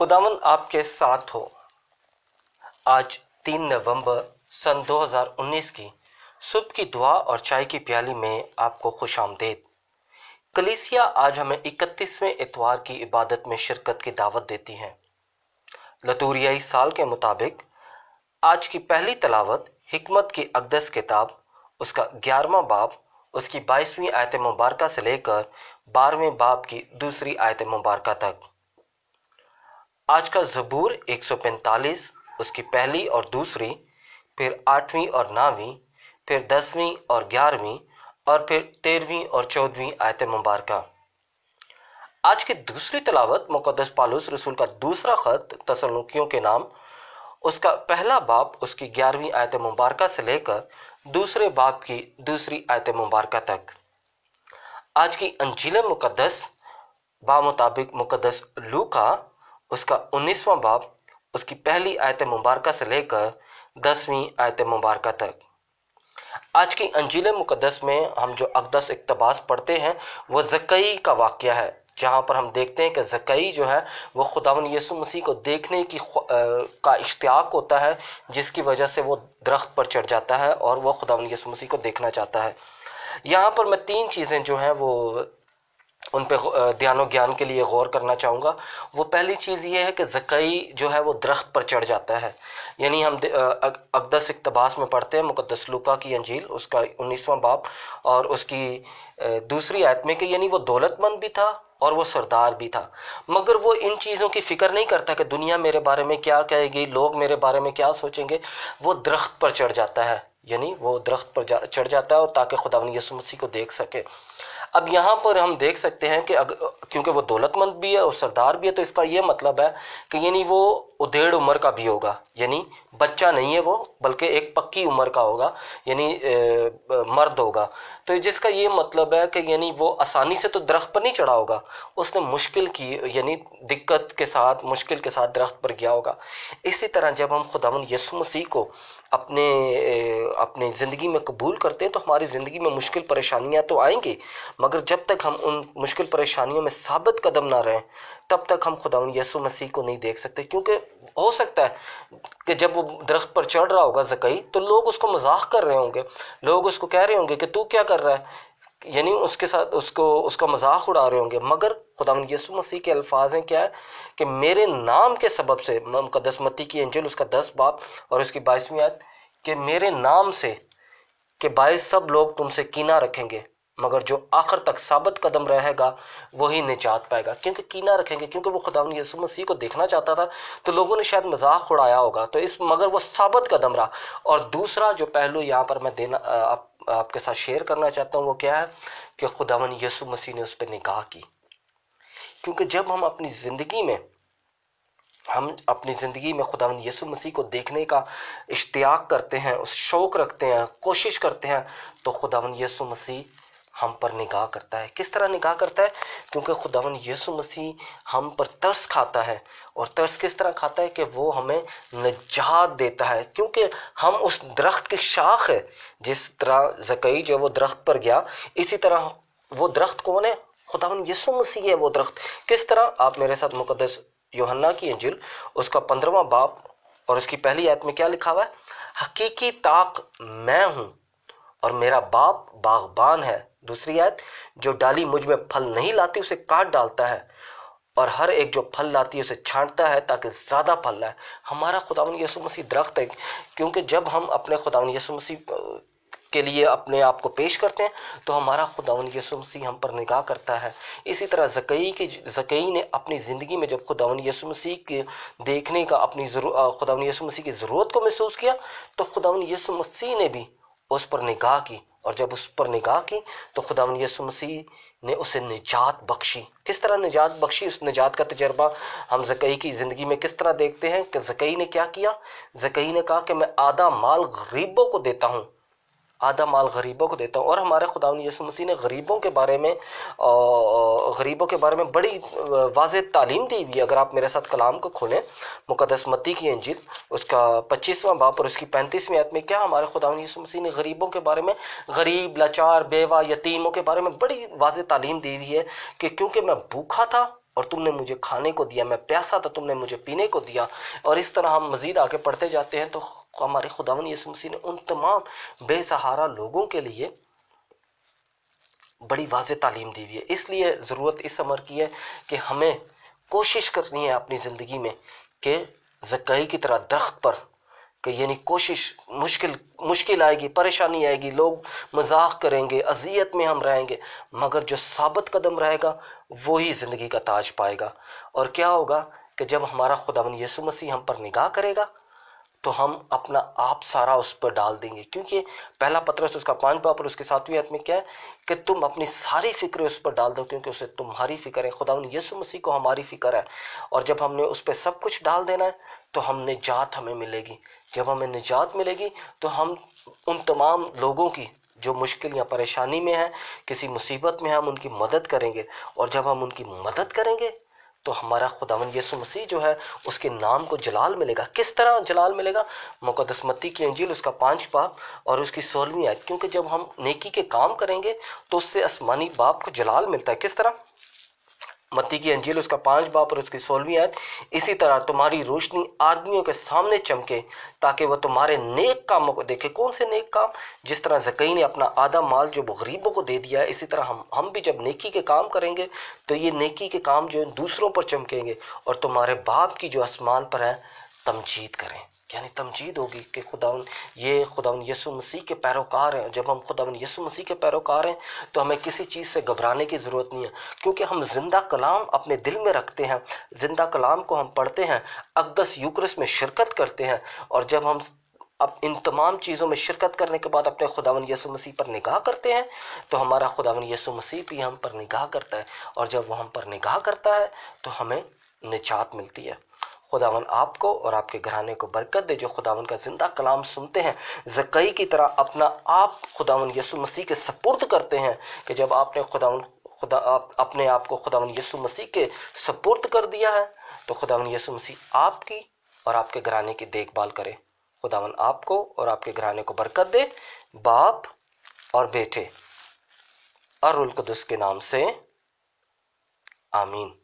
खुदावन आपके साथ हो। आज 3 नवंबर सन 2019 की सुबह की दुआ और चाय की प्याली में आपको खुश आमदेद। कलीसिया आज हमें 31वें इतवार की इबादत में शिरकत की दावत देती है। लतूरियाई साल के मुताबिक आज की पहली तलावत हिकमत की अक़दस किताब उसका 11वां बाब उसकी 22वीं आयत मुबारका से लेकर 12वें बाब की दूसरी आयत मुबारका तक। आज का ज़बूर 145 उसकी पहली और दूसरी, फिर 8वीं और 9वीं, फिर 10वीं और 11वीं और फिर 13वीं और 14वीं आयत मुबारका। आज की दूसरी तलावत मुक़द्दस पौलुस रसूल का दूसरा खत तसलुनिकियों के नाम उसका पहला बाब उसकी 11वीं आयत मुबारका से लेकर दूसरे बाब की दूसरी आयत मुबारका तक। आज की अंजील मुक़द्दस मुताबिक मुक़द्दस लूका उसका 19वां बाब उसकी पहली आयत मुबारका से लेकर 10वीं आयत मुबारका तक। आज की अंजील मुक़द्दस में हम जो अक़दस इक़्तिबास पढ़ते हैं वो ज़कई का वाक़या है, जहाँ पर हम देखते हैं कि ज़कई जो है वो खुदावन यीशु मसीह को देखने की का इश्तियाक होता है, जिसकी वजह से वो दरख्त पर चढ़ जाता है और वो खुदावन यीशु मसीह को देखना चाहता है। यहाँ पर मैं 3 चीज़ें जो हैं वो उन पे ध्यान ज्ञान के लिए गौर करना चाहूँगा। वो पहली चीज़ ये है कि ज़कई जो है वो दरख्त पर चढ़ जाता है। यानी हम अक़दस इक़्तिबास में पढ़ते हैं मुक़द्दस लूका की अंजील उसका 19वां बाब और उसकी दूसरी आयत में कि यानी वो दौलतमंद भी था और वो सरदार भी था, मगर वो इन चीज़ों की फ़िक्र नहीं करता कि दुनिया मेरे बारे में क्या कहेगी, लोग मेरे बारे में क्या सोचेंगे। वो दरख्त पर चढ़ जाता है, यानी वो दरख्त पर चढ़ जाता है और ताकि खुदावंद यीशु मसीह को देख सके। अब यहाँ पर हम देख सकते हैं कि क्योंकि वो दौलतमंद भी है और सरदार भी है, तो इसका ये मतलब है कि यानी वो उधेड़ उम्र का भी होगा, यानी बच्चा नहीं है वो, बल्कि एक पक्की उम्र का होगा, यानी मर्द होगा। तो जिसका ये मतलब है कि यानी वो आसानी से तो दरख्त पर नहीं चढ़ा होगा, उसने मुश्किल की यानी दिक्कत के साथ मुश्किल के साथ दरख्त पर गया होगा। इसी तरह जब हम खुदावंद यीशु मसीह को अपने ज़िंदगी में कबूल करते हैं तो हमारी ज़िंदगी में मुश्किल परेशानियां तो आएंगी, मगर जब तक हम उन मुश्किल परेशानियों में साबित कदम ना रहें तब तक हम खुदावंद यीशु मसीह को नहीं देख सकते। क्योंकि हो सकता है कि जब वो दरख्त पर चढ़ रहा होगा ज़कई, तो लोग उसको मजाक कर रहे होंगे, लोग उसको कह रहे होंगे कि तू क्या कर रहा है, यानी उसके साथ उसका मजाक उड़ा रहे होंगे। मगर खुदावंद यीशु मसीह के अल्फाज हैं क्या है कि मेरे नाम के सबब से, मुक़द्दस मत्ती की अंजील उसका 10 बाब और उसकी 22वीं आयत, कि मेरे नाम से के बायस सब लोग तुमसे कीना रखेंगे, मगर जो आखिर तक साबित कदम रहेगा वही निजात पाएगा। क्योंकि कीना रखेंगे, क्योंकि वो खुदावंद यीशु मसीह को देखना चाहता था, तो लोगों ने शायद मजाक उड़ाया होगा, तो मगर वो साबित कदम रहा। और दूसरा जो पहलू यहाँ पर मैं आपके साथ शेयर करना चाहता हूँ वो क्या है कि खुदावंद यीशु मसीह ने उस पर निगाह की। क्योंकि जब हम अपनी ज़िंदगी में खुदावंद यीशु मसीह को देखने का इश्तियाक करते हैं, उस शौक रखते हैं, कोशिश करते हैं, तो खुदावंद यीशु मसीह हम पर निगाह करता है। किस तरह निगाह करता है? क्योंकि खुदावंद यीशु मसीह हम पर तरस खाता है। और तरस किस तरह खाता है कि वो हमें निजात देता है, क्योंकि हम उस दरख्त की शाख है। जिस तरह ज़कई जो वो दरख्त पर गया, इसी तरह वो दरख्त कौन है? खुदावंद यीशु मसीह है वो दरख्त। किस तरह? आप मेरे साथ मुक़द्दस यूहन्ना की अंजील उसका 15वां बाब और उसकी पहली आयत में क्या लिखा हुआ है? हकीकी ताक मैं हूं और मेरा बाप बागबान है। दूसरी आयत, जो डाली मुझ में फल नहीं लाती उसे काट डालता है और हर एक जो फल लाती है उसे छांटता है ताकि ज्यादा फल लाए। हमारा खुदावंद यीशु मसीह दरख्त है, क्योंकि जब हम अपने खुदावंद यीशु मसीह के लिए अपने आप को पेश करते हैं तो हमारा खुदावंद यीशु मसीह हम पर निगाह करता है। इसी तरह ज़कई ने अपनी ज़िंदगी में जब खुदावंद यीशु मसीह के देखने का खुदावंद यीशु मसीह की ज़रूरत को महसूस किया, तो खुदावंद यीशु मसीह ने भी उस पर निगाह की। और जब उस पर निगाह की तो खुदावंद यीशु मसीह ने उसे निजात बख्शी। किस तरह निजात बख्शी? उस निजात का तजर्बा हम ज़कई की ज़िंदगी में किस तरह देखते हैं कि ज़कई ने क्या किया? ज़कई ने कहा कि मैं आधा माल गरीबों को देता हूँ, आधा माल गरीबों को देता हूँ। और हमारे खुदावंद यीशु मसीह ने गरीबों के बारे में बड़ी वाज़ेह तालीम दी हुई है। अगर आप मेरे साथ कलाम को खोलें, मुक़द्दस मत्ती की अंजील उसका 25वां बाब और उसकी 35वीं आयत में क्या हमारे खुदावंद यीशु मसीह ने गरीबों के बारे में, गरीब, लाचार, बेवा, यतीमों के बारे में बड़ी वाज़ेह तालीम दी हुई है कि क्योंकि मैं भूखा था और तुमने मुझे खाने को दिया, मैं प्यासा था तुमने मुझे पीने को दिया। और इस तरह हम मजीद आगे पढ़ते जाते हैं तो हमारे खुदावंद यीशु मसीह ने उन तमाम बेसहारा लोगों के लिए बड़ी वाज़ेह तालीम दी हुई है। इसलिए ज़रूरत इस अमर की है कि हमें कोशिश करनी है अपनी ज़िंदगी में कि ज़क्कई की तरह दरख्त पर, कि यानी कोशिश, मुश्किल आएगी, परेशानी आएगी, लोग मजाक करेंगे, अजियत में हम रहेंगे, मगर जो साबित कदम रहेगा वो ही ज़िंदगी का ताज पाएगा। और क्या होगा कि जब हमारा खुदावंद यीशु मसीह हम पर निगाह करेगा तो हम अपना आप सारा उस पर डाल देंगे, क्योंकि पहला पत्रस उसका 5 बाब और उसके 7वीं आयत में क्या है कि तुम अपनी सारी फिक्र उस पर डाल दो, क्योंकि उसे तुम्हारी फिक्र है। खुदावंद यीशु मसीह को हमारी फिक्र है, और जब हमने उस पर सब कुछ डाल देना है तो हम निजात हमें मिलेगी। जब हमें निजात मिलेगी तो हम उन तमाम लोगों की जो मुश्किल या परेशानी में है, किसी मुसीबत में, हम उनकी मदद करेंगे। और जब हम उनकी मदद करेंगे तो हमारा खुदावंद यीशु मसीह जो है उसके नाम को जलाल मिलेगा। किस तरह जलाल मिलेगा? मुक़द्दस मत्ती की इंजील उसका 5 बाब और उसकी 16वीं आयत, क्योंकि जब हम नेकी के काम करेंगे तो उससे आसमानी बाप को जलाल मिलता है। किस तरह? मत्ती की अंजील उसका 5 बाब और उसकी 16वीं आयत, इसी तरह तुम्हारी रोशनी आदमियों के सामने चमके ताकि वह तुम्हारे नेक कामों को देखे। कौन से नेक काम? जिस तरह ज़क्कई ने अपना आधा माल जो गरीबों को दे दिया है, इसी तरह हम भी जब नेकी के काम करेंगे तो ये नेकी के काम जो दूसरों पर चमकेंगे और तुम्हारे बाप की जो आसमान पर है तमजीद करें, यानी तमजीद होगी कि खुदावंद यीशु मसीह के पैरोकार हैं। जब हम खुदावंद यीशु मसीह के पैरोकार हैं तो हमें किसी चीज़ से घबराने की ज़रूरत नहीं है, क्योंकि हम जिंदा कलाम अपने दिल में रखते हैं, जिंदा कलाम को हम पढ़ते हैं, अक़दस यूकरिस्त में शिरकत करते हैं। और जब हम अब इन तमाम चीज़ों में शिरकत करने के बाद अपने खुदावंद यीशु मसीह पर निगाह करते हैं तो हमारा खुदावंद यीशु मसीह भी हम पर निगाह करता है, और जब वो हम पर निगाह करता है तो हमें निजात मिलती है। खुदावन आपको और आपके घराने को बरकत दे, जो खुदावन का जिंदा कलाम सुनते हैं, ज़क्कई की तरह अपना आप खुदावन यीशु मसीह के सपुर्द करते हैं, कि जब आपने अपने आप को खुदावन यीशु मसीह के सपुर्द कर दिया है तो खुदावन यीशु मसीह आपकी और आपके घराने की देखभाल करे। खुदावन आपको और आपके घराने को बरकत दे, बाप और बेटे और रूह कुदस के नाम से, आमीन।